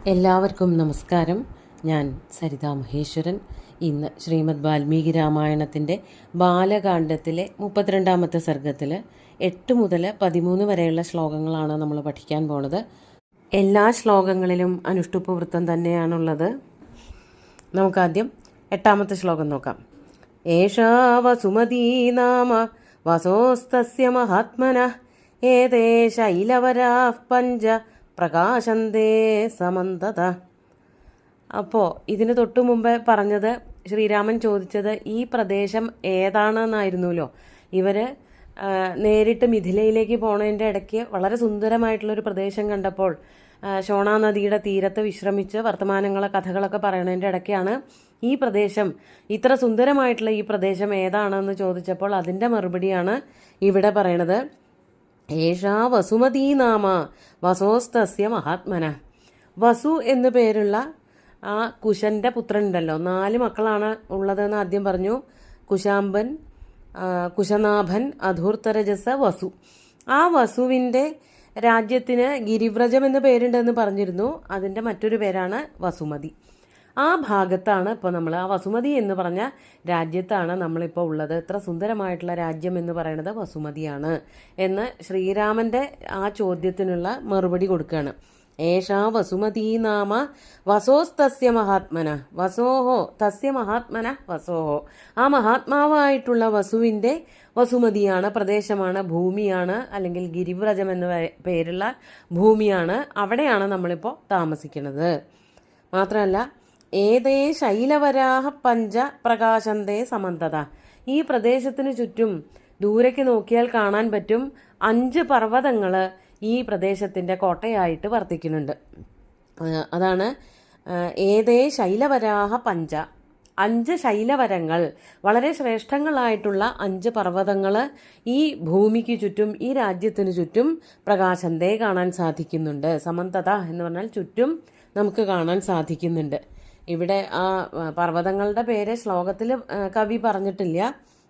എല്ലാവർക്കും നമസ്കാരം. ഞാൻ സരിത മഹേശ്വരൻ. ഇന്ന് ശ്രീമദ് വാൽമീകി രാമായണത്തിൻ്റെ ബാലകാണ്ഡത്തിലെ 32ാമത്തെ സർഗത്തിൽ 8 മുതൽ 13 വരെയുള്ള ശ്ലോകങ്ങളാണ് നമ്മൾ പഠിക്കാൻ പോണത്. എല്ലാ ശ്ലോകങ്ങളിലും അനുഷ്ടുപ്പ് വൃത്തം തന്നെയാണുള്ളത്. നമുക്കാദ്യം 8ാമത്തെ ശ്ലോകം നോക്കാം. ഏഷാ വസുമതീ നാമ വസോസ്തസ്യ മഹാത്മനഃ ഏതേ ശൈലവരാഃ പഞ്ച പ്രകാശന്തേ സമന്തത. അപ്പോൾ ഇതിന് തൊട്ടു മുമ്പ് പറഞ്ഞത് ശ്രീരാമൻ ചോദിച്ചത് ഈ പ്രദേശം ഏതാണെന്നായിരുന്നല്ലോ. ഇവർ നേരിട്ട് മിഥിലയിലേക്ക് പോണതിൻ്റെ ഇടയ്ക്ക് വളരെ സുന്ദരമായിട്ടുള്ളൊരു പ്രദേശം കണ്ടപ്പോൾ ശോണാ നദിയുടെ തീരത്ത് വിശ്രമിച്ച് വർത്തമാനങ്ങളെ കഥകളൊക്കെ പറയണതിൻ്റെ ഇടയ്ക്കാണ് ഈ പ്രദേശം, ഇത്ര സുന്ദരമായിട്ടുള്ള ഈ പ്രദേശം ഏതാണെന്ന് ചോദിച്ചപ്പോൾ അതിൻ്റെ മറുപടിയാണ് ഇവിടെ പറയണത്. ഏഷാ വസുമതീ നാമ വസോസ്തസ്യ മഹാത്മന. വസു എന്നു പേരുള്ള ആ കുശൻ്റെ പുത്രനുണ്ടല്ലോ, 4 മക്കളാണ് ഉള്ളതെന്ന് ആദ്യം പറഞ്ഞു. കുശാംബൻ, കുശനാഭൻ, അധൂർത്തരജസ, വസു. ആ വസുവിൻ്റെ രാജ്യത്തിന് ഗിരിവ്രജം എന്ന് പേരുണ്ടെന്ന് പറഞ്ഞിരുന്നു. അതിൻ്റെ മറ്റൊരു പേരാണ് വസുമതി. ആ ഭാഗത്താണ് ഇപ്പോൾ നമ്മൾ, ആ വസുമതി എന്ന് പറഞ്ഞ രാജ്യത്താണ് നമ്മളിപ്പോൾ ഉള്ളത്. ഇത്ര സുന്ദരമായിട്ടുള്ള രാജ്യം എന്ന് പറയുന്നത് വസുമതിയാണ് എന്ന് ശ്രീരാമൻ്റെ ആ ചോദ്യത്തിനുള്ള മറുപടി കൊടുക്കുകയാണ്. ഏഷാ വസുമതീ നാമ വസോസ്തസ്യ മഹാത്മന. വസോഹോ തസ്യ മഹാത്മന വസോഹോ. ആ മഹാത്മാവായിട്ടുള്ള വസുവിൻ്റെ വസുമതിയാണ്, പ്രദേശമാണ്, ഭൂമിയാണ്, അല്ലെങ്കിൽ ഗിരിവ്രജം എന്ന പേരുള്ള ഭൂമിയാണ്. അവിടെയാണ് നമ്മളിപ്പോൾ താമസിക്കുന്നത്. മാത്രമല്ല, ഏതേ ശൈലവരാഹ പഞ്ച പ്രകാശന്തേ സമന്തത. ഈ പ്രദേശത്തിന് ചുറ്റും ദൂരേക്ക് നോക്കിയാൽ കാണാൻ പറ്റും 5 പർവ്വതങ്ങൾ ഈ പ്രദേശത്തിൻ്റെ കോട്ടയായിട്ട് വർത്തിക്കുന്നുണ്ട്. അതാണ് ഏതേ ശൈലവരാഹ പഞ്ച. 5 ശൈലവരങ്ങൾ, വളരെ ശ്രേഷ്ഠങ്ങളായിട്ടുള്ള 5 പർവ്വതങ്ങൾ ഈ ഭൂമിക്ക് ചുറ്റും, ഈ രാജ്യത്തിന് ചുറ്റും പ്രകാശന്തേ കാണാൻ സാധിക്കുന്നുണ്ട്. സമന്തത എന്ന് പറഞ്ഞാൽ ചുറ്റും നമുക്ക് കാണാൻ സാധിക്കുന്നുണ്ട്. ഇവിടെ ആ പർവ്വതങ്ങളുടെ പേര് ശ്ലോകത്തിൽ കവി പറഞ്ഞിട്ടില്ല,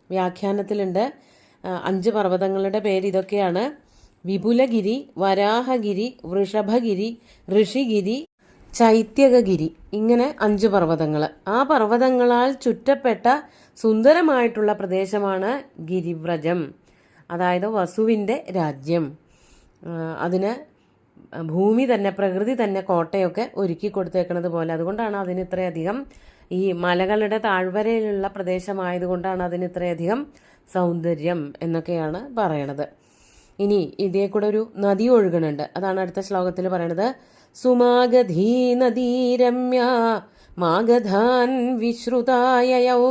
വ്യാഖ്യാനത്തിലുണ്ട്. 5 പർവ്വതങ്ങളുടെ പേര് ഇതൊക്കെയാണ്: വിപുലഗിരി, വരാഹഗിരി, വൃഷഭഗിരി, ഋഷിഗിരി, ചൈത്യകഗിരി. ഇങ്ങനെ 5 പർവ്വതങ്ങൾ. ആ പർവ്വതങ്ങളാൽ ചുറ്റപ്പെട്ട സുന്ദരമായിട്ടുള്ള പ്രദേശമാണ് ഗിരിവ്രജം, അതായത് വസുവിൻ്റെ രാജ്യം. അതിന് ഭൂമി തന്നെ, പ്രകൃതി തന്നെ കോട്ടയൊക്കെ ഒരുക്കി കൊടുത്തേക്കുന്നത് പോലെ. അതുകൊണ്ടാണ് അതിന് ഇത്രയധികം, ഈ മലകളുടെ താഴ്വരയിലുള്ള പ്രദേശമായതുകൊണ്ടാണ് അതിന് ഇത്രയധികം സൗന്ദര്യം എന്നൊക്കെയാണ് പറയണത്. ഇനി ഇതേ കൂടെ ഒരു നദി ഒഴുകണുണ്ട്. അതാണ് അടുത്ത ശ്ലോകത്തിൽ പറയണത്. സുമാഗധീ നദീ രമ്യ മാഗധാൻ വിശ്രുതായയൗ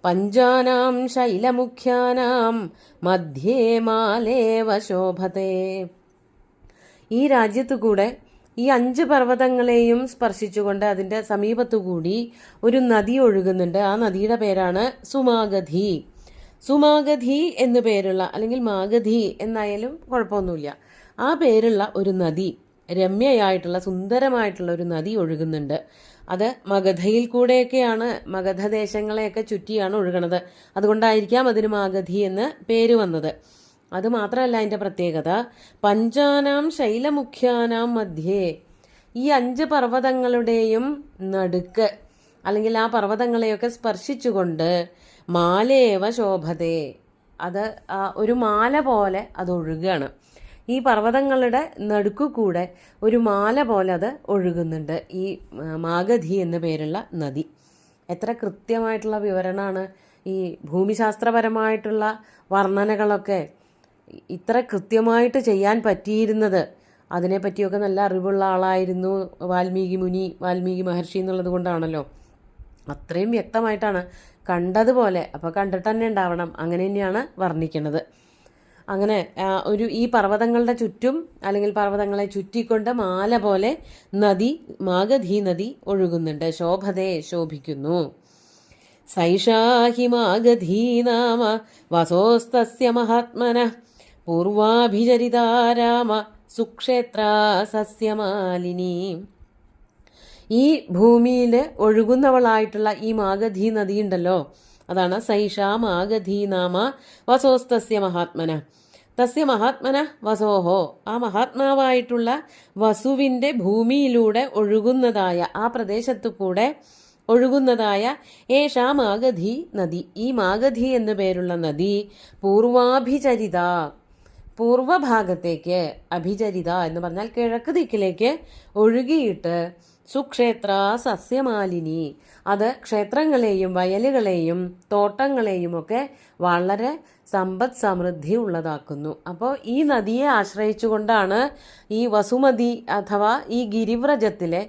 പഞ്ചാനാം ശൈലമുഖ്യാനാം മധ്യേ മാലേവ ശോഭതേ. ഈ രാജ്യത്തു കൂടെ ഈ 5 പർവ്വതങ്ങളെയും സ്പർശിച്ചുകൊണ്ട് അതിൻ്റെ സമീപത്തുകൂടി ഒരു നദി ഒഴുകുന്നുണ്ട്. ആ നദിയുടെ പേരാണ് സുമാഗധി. സുമാഗധി എന്നു പേരുള്ള, അല്ലെങ്കിൽ മാഗധി എന്നായാലും കുഴപ്പമൊന്നുമില്ല, ആ പേരുള്ള ഒരു നദി, രമ്യയായിട്ടുള്ള സുന്ദരമായിട്ടുള്ള ഒരു നദി ഒഴുകുന്നുണ്ട്. അത് മഗധയിൽ കൂടെയൊക്കെയാണ്, മഗധ ദേശങ്ങളെയൊക്കെ ചുറ്റിയാണ് ഒഴുകണത്. അതുകൊണ്ടായിരിക്കാം അതിന് മാഗധി എന്ന് പേര് വന്നത്. അതുമാത്രമല്ല, അതിൻ്റെ പ്രത്യേകത പഞ്ചാനാം ശൈലമുഖ്യാനാം മധ്യേ. ഈ 5 പർവ്വതങ്ങളുടെയും നടുക്ക്, അല്ലെങ്കിൽ ആ പർവ്വതങ്ങളെയൊക്കെ സ്പർശിച്ചുകൊണ്ട് മാലേവ ശോഭതേ, അത് ഒരു മാല പോലെ അത് ഒഴുകുകയാണ്. ഈ പർവ്വതങ്ങളുടെ നടുക്കു കൂടെ ഒരു മാല പോലെ അത് ഒഴുകുന്നുണ്ട്, ഈ മാഗധി എന്ന പേരുള്ള നദി. എത്ര കൃത്യമായിട്ടുള്ള വിവരണമാണ്! ഈ ഭൂമിശാസ്ത്രപരമായിട്ടുള്ള വർണ്ണനകളൊക്കെ ഇത്ര കൃത്യമായിട്ട് ചെയ്യാൻ പറ്റിയിരുന്നത്, അതിനെപ്പറ്റിയൊക്കെ നല്ല അറിവുള്ള ആളായിരുന്നു വാൽമീകി മുനി, വാൽമീകി മഹർഷി എന്നുള്ളത് കൊണ്ടാണല്ലോ. അത്രയും വ്യക്തമായിട്ടാണ് കണ്ടതുപോലെ, അപ്പോൾ കണ്ടിട്ട് തന്നെ ഉണ്ടാവണം, അങ്ങനെ തന്നെയാണ് വർണ്ണിക്കുന്നത്. അങ്ങനെ ഈ പർവ്വതങ്ങളുടെ ചുറ്റും, അല്ലെങ്കിൽ പർവ്വതങ്ങളെ ചുറ്റിക്കൊണ്ട് മാല പോലെ നദി, മാഗധി നദി ഒഴുകുന്നുണ്ട്. ശോഭതേ, ശോഭിക്കുന്നു. സൈഷാഹി മാഗധീ നാമ വസോസ്തസ്യ മഹാത്മനഃ പൂർവാഭിചരിതാരാമ സുക്ഷേത്ര സസ്യമാലിനി. ഈ ഭൂമിയിൽ ഒഴുകുന്നവളായിട്ടുള്ള ഈ മാഗധി നദിയുണ്ടല്ലോ, അതാണ് സൈഷാ മാഗധീ നാമ വസോസ്തസ്യ മഹാത്മന. തസ്യ മഹാത്മന വസോഹോ, ആ മഹാത്മാവായിട്ടുള്ള വസുവിൻ്റെ ഭൂമിയിലൂടെ ഒഴുകുന്നതായ, ആ പ്രദേശത്തു കൂടെ ഒഴുകുന്നതായ ഏഷാ മാഗധി നദി, ഈ മാഗധി എന്നു പേരുള്ള നദി പൂർവാഭിചരിത, പൂർവഭാഗത്തേക്ക്, അഭിചരിത എന്ന് പറഞ്ഞാൽ കിഴക്ക് ദിക്കിലേക്ക് ഒഴുകിയിട്ട് സുക്ഷേത്ര സസ്യമാലിനി, അത് ക്ഷേത്രങ്ങളെയും വയലുകളെയും തോട്ടങ്ങളെയും ഒക്കെ വളരെ സമ്പദ് സമൃദ്ധി ഉള്ളതാക്കുന്നു. അപ്പോൾ ഈ നദിയെ ആശ്രയിച്ചുകൊണ്ടാണ് ഈ വസുമതി അഥവാ ഈ ഗിരിവ്രജത്തിലെ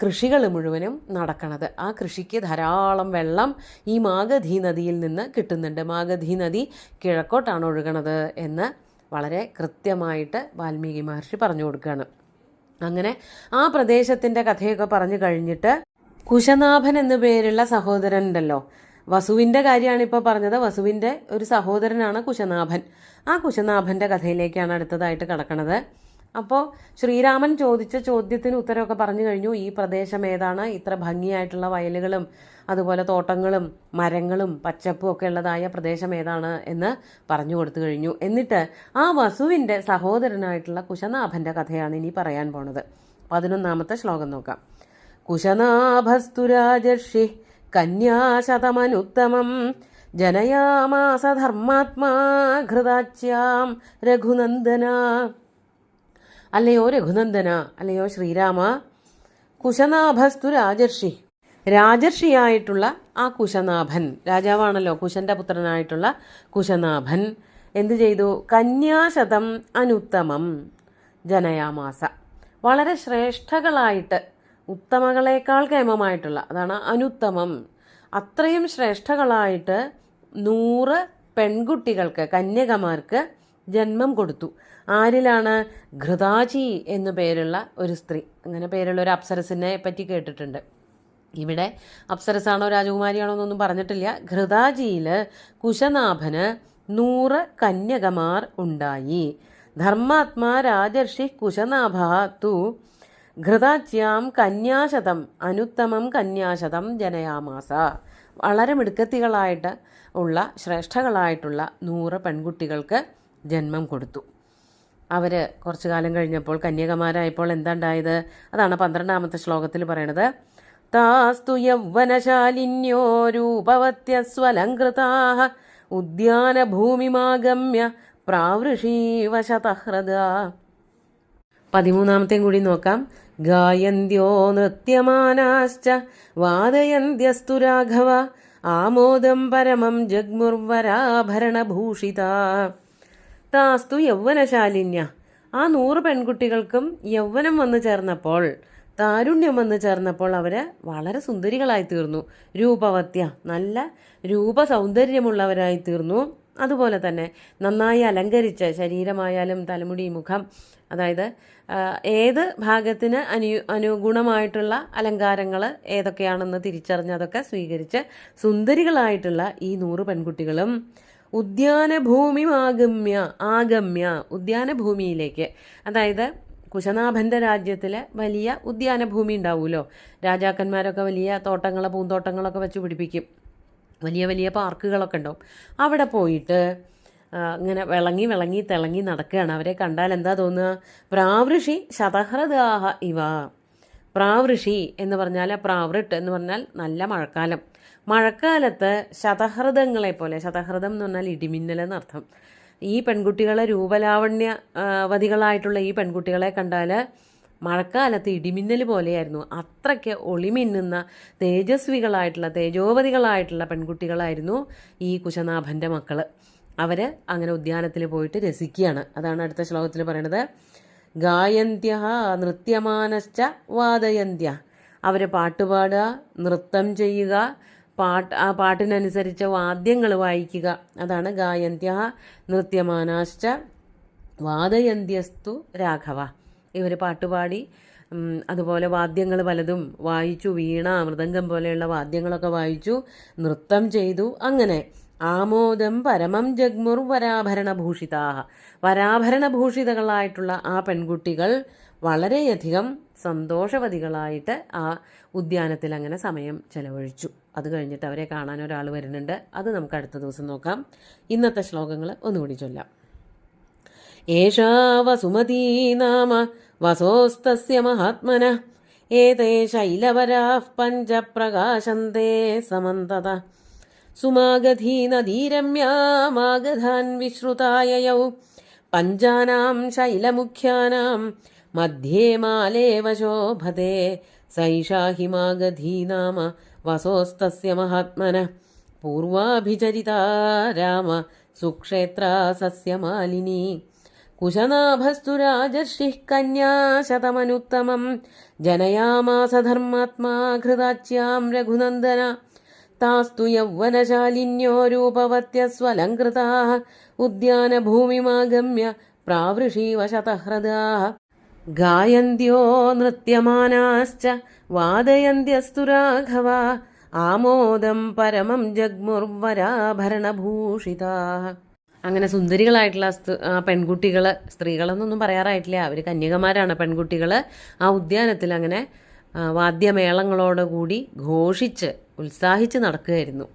കൃഷികൾ മുഴുവനും നടക്കുന്നത്. ആ കൃഷിക്ക് ധാരാളം വെള്ളം ഈ മാഗധി നദിയിൽ നിന്ന് കിട്ടുന്നുണ്ട്. മാഗധി നദി കിഴക്കോട്ടാണ് ഒഴുകണത് എന്ന് വളരെ കൃത്യമായിട്ട് വാൽമീകി മഹർഷി പറഞ്ഞു കൊടുക്കുകയാണ്. അങ്ങനെ ആ പ്രദേശത്തിൻ്റെ കഥയൊക്കെ പറഞ്ഞു കഴിഞ്ഞിട്ട് കുശനാഭൻ എന്നു പേരുള്ള സഹോദരൻ ഉണ്ടല്ലോ, വസുവിൻ്റെ കാര്യമാണ് ഇപ്പോൾ പറഞ്ഞത്. വസുവിൻ്റെ ഒരു സഹോദരനാണ് കുശനാഭൻ. ആ കുശനാഭൻ്റെ കഥയിലേക്കാണ് അടുത്തതായിട്ട് കിടക്കുന്നത്. അപ്പോൾ ശ്രീരാമൻ ചോദിച്ച ചോദ്യത്തിന് ഉത്തരവൊക്കെ പറഞ്ഞു കഴിഞ്ഞു. ഈ പ്രദേശം ഏതാണ്, ഇത്ര ഭംഗിയായിട്ടുള്ള വയലുകളും അതുപോലെ തോട്ടങ്ങളും മരങ്ങളും പച്ചപ്പും ഒക്കെ ഉള്ളതായ പ്രദേശം ഏതാണ് എന്ന് പറഞ്ഞു കൊടുത്തു കഴിഞ്ഞു. എന്നിട്ട് ആ വസുവിൻ്റെ സഹോദരനായിട്ടുള്ള കുശനാഭൻ്റെ കഥയാണ് ഇനി പറയാൻ പോണത്. 11ാമത്തെ ശ്ലോകം നോക്കാം. കുശനാഭസ്തു രാജർഷി കന്യാശതമനുത്തമം ജനയാമാസ ധർമാത്മാ ഘൃതാച്യാം രഘുനന്ദന. അല്ലയോ രഘുനന്ദന, അല്ലയോ ശ്രീരാമ, കുശനാഭസ്തു രാജർഷി, രാജർഷിയായിട്ടുള്ള ആ കുശനാഭൻ, രാജാവാണല്ലോ കുശന്റെ പുത്രനായിട്ടുള്ള കുശനാഭൻ എന്തു ചെയ്തു? കന്യാശതം അനുത്തമം ജനയാമാസ, വളരെ ശ്രേഷ്ഠകളായിട്ട്, ഉത്തമകളേക്കാൾ കേമമായിട്ടുള്ള, അതാണ് അനുത്തമം, അത്രയും ശ്രേഷ്ഠകളായിട്ട് 100 പെൺകുട്ടികൾക്ക്, കന്യകമാർക്ക് ജന്മം കൊടുത്തു. ആരിലാണ്? ഘൃതാചി എന്നു പേരുള്ള ഒരു സ്ത്രീ. അങ്ങനെ പേരുള്ള ഒരു അപ്സരസിനെ പറ്റി കേട്ടിട്ടുണ്ട്. ഇവിടെ അപ്സരസാണോ രാജകുമാരിയാണോ എന്നൊന്നും പറഞ്ഞിട്ടില്ല. ഘൃതാജിയിൽ കുശനാഭന് 100 കന്യകമാർ ഉണ്ടായി. ധർമാത്മാ രാജർഷി കുശനാഭ തു ഘൃതാച്യാം കന്യാശതം അനുത്തമം കന്യാശതം ജനയാമാസ. വളരെ മിടുക്കത്തികളായിട്ട് ഉള്ള ശ്രേഷ്ഠകളായിട്ടുള്ള 100 പെൺകുട്ടികൾക്ക് ജന്മം കൊടുത്തു. അവർ കുറച്ചു കാലം കഴിഞ്ഞപ്പോൾ കന്യകമാരായപ്പോൾ എന്താണ്ടായത്? അതാണ് 12ാമത്തെ ശ്ലോകത്തിൽ പറയണത്. താസ്തു യൗവനശാലിന്യോ രൂപവത്യസ്വലങ്കൃതാഃ ഉദ്യാനഭൂമിമാഗമ്യ പ്രാവൃഷീവശതഹൃദ. 13ാമത്തെയും കൂടി നോക്കാം. ഗായന്ത്യോ നൃത്യമാനാശ്ച വാദയന്ത്യസ്തു രാഘവ ആമോദം പരമം ജഗ്മുർവരാഭരണഭൂഷിത. താസ്തു യൗവനശാലിന്യ, ആ 100 പെൺകുട്ടികൾക്കും യൗവനം വന്നു ചേർന്നപ്പോൾ, താരുണ്യം വന്നു ചേർന്നപ്പോൾ അവർ വളരെ സുന്ദരികളായി തീർന്നു. രൂപവത്യ, നല്ല രൂപസൗന്ദര്യമുള്ളവരായി തീർന്നു. അതുപോലെ തന്നെ നന്നായി അലങ്കരിച്ച്, ശരീരമായാലും തലമുടി, മുഖം, അതായത് ഏത് ഭാഗത്തിന് അനുഗുണമായിട്ടുള്ള അലങ്കാരങ്ങൾ ഏതൊക്കെയാണെന്ന് തിരിച്ചറിഞ്ഞ് അതൊക്കെ സ്വീകരിച്ച് സുന്ദരികളായിട്ടുള്ള ഈ 100 പെൺകുട്ടികളും ഉദ്യാനഭൂമി ആഗമ്യ, ഉദ്യാനഭൂമിയിലേക്ക്, അതായത് കുശനാഭൻ്റെ രാജ്യത്തിലെ വലിയ ഉദ്യാനഭൂമി ഉണ്ടാവുമല്ലോ, രാജാക്കന്മാരൊക്കെ വലിയ തോട്ടങ്ങളോ പൂന്തോട്ടങ്ങളൊക്കെ വെച്ച് പിടിപ്പിക്കും, വലിയ വലിയ പാർക്കുകളൊക്കെ ഉണ്ടാവും. അവിടെ പോയിട്ട് ഇങ്ങനെ വിളങ്ങി തിളങ്ങി നടക്കുകയാണ്. അവരെ കണ്ടാൽ എന്താ തോന്നുക? പ്രാവൃഷി ശതഹൃദാഹ ഇവ. പ്രാവൃഷി എന്ന് പറഞ്ഞാൽ, പ്രാവൃട്ട് എന്ന് പറഞ്ഞാൽ നല്ല മഴക്കാലം. മഴക്കാലത്ത് ശതഹൃദങ്ങളെ പോലെ, ശതഹൃദം എന്ന് പറഞ്ഞാൽ ഇടിമിന്നൽ എന്നർത്ഥം. ഈ പെൺകുട്ടികളെ രൂപലാവണ്യവതികളായിട്ടുള്ള ഈ പെൺകുട്ടികളെ കണ്ടാൽ മഴക്കാലത്ത് ഇടിമിന്നൽ പോലെയായിരുന്നു. അത്രയ്ക്ക് ഒളിമിന്നുന്ന തേജസ്വികളായിട്ടുള്ള, തേജോവതികളായിട്ടുള്ള പെൺകുട്ടികളായിരുന്നു ഈ കുശനാഭൻ്റെ മക്കൾ. അവർ അങ്ങനെ ഉദ്യാനത്തിൽ പോയിട്ട് രസിക്കുകയാണ്. അതാണ് അടുത്ത ശ്ലോകത്തിൽ പറയണത്. ഗായന്ത്യ നൃത്യമാനശ്ച വാദയന്ത്യ, അവർ പാട്ടുപാടുക, നൃത്തം ചെയ്യുക, ആ പാട്ടിനനുസരിച്ച് വാദ്യങ്ങൾ വായിക്കുക. അതാണ് ഗായന്ത്യ നൃത്യമാനാശ്ച വാദയന്ത്യസ്തു രാഘവ. ഇവർ പാട്ടുപാടി അതുപോലെ വാദ്യങ്ങൾ പലതും വായിച്ചു, വീണ, മൃദംഗം പോലെയുള്ള വാദ്യങ്ങളൊക്കെ വായിച്ചു, നൃത്തം ചെയ്തു. അങ്ങനെ ആമോദം പരമം ജഗ്മുർ വരാഭരണഭൂഷിതാഹ, വരാഭരണഭൂഷിതകളായിട്ടുള്ള ആ പെൺകുട്ടികൾ വളരെയധികം സന്തോഷവതികളായിട്ട് ആ ഉദ്യാനത്തിൽ അങ്ങനെ സമയം ചെലവഴിച്ചു. അത് കഴിഞ്ഞിട്ട് അവരെ കാണാൻ ഒരാൾ വരുന്നുണ്ട്. അത് നമുക്ക് അടുത്ത ദിവസം നോക്കാം. ഇന്നത്തെ ശ്ലോകങ്ങൾ ഒന്നുകൂടി ചൊല്ലാം. ഏഷാ വസുമതീ നാമ വസോസ്തസ്യ മഹാത്മനഃ ഏതേ ശൈലവരാഃ പഞ്ച പ്രകാശന്തെ സമന്തത സുമാഗധീ നദീരമ്യാ മാഗധാൻ വിശ്രുതായയൗ പഞ്ചാനാം ശൈലമുഖ്യാനാം മധ്യേ മാലേവ ശോഭത്തെ സൈഷാ ഹിമാഗധീ നാമ വസോസ്തസ്യ മഹാത്മനഃ പൂർവാഭിചരിതാ രാമ സുക്ഷേത്രാ സസ്യമാലിനി കുശനാഭസ്തു രാജർഷിഃ കന്യാശതമനുത്തമം ജനയാമാസ ധർമാത്മാ ഘൃതാച്യാം രഘുനന്ദന താസ്തു യൗവനശാലിന്യോ രൂപവത്യസ്വലങ്കൃതാഃ ഉദ്യാനഭൂമിമാഗമ്യ പ്രാവൃഷീവ ശതഹൃദാഃ ഗായന്ത്യോ നൃത്യമാനാശ്ച വാദയന്ത്യസ്തു രാഘവ ആമോദം പരമം ജഗ്മുർവരാഭരണഭൂഷിതാഃ. അങ്ങനെ സുന്ദരികളായിട്ടുള്ള പെൺകുട്ടികൾ, സ്ത്രീകളെന്നൊന്നും പറയാറായിട്ടില്ല, അവർ കന്യകമാരാണ് പെൺകുട്ടികൾ. ആ ഉദ്യാനത്തിൽ അങ്ങനെ വാദ്യമേളങ്ങളോടുകൂടി ഘോഷിച്ച് ഉത്സാഹിച്ച് നടക്കുകയായിരുന്നു.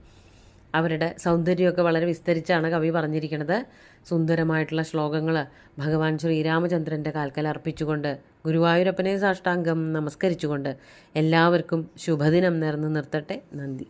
അവരുടെ സൗന്ദര്യമൊക്കെ വളരെ വിസ്തരിച്ചാണ് കവി പറഞ്ഞിരിക്കുന്നത്. സുന്ദരമായിട്ടുള്ള ശ്ലോകങ്ങൾ ഭഗവാൻ ശ്രീരാമചന്ദ്രൻ്റെ കാൽക്കൽ അർപ്പിച്ചുകൊണ്ട് ഗുരുവായൂരപ്പനെ സാഷ്ടാംഗം നമസ്കരിച്ചുകൊണ്ട് എല്ലാവർക്കും ശുഭദിനം നേർന്നു നിർത്തട്ടെ. നന്ദി.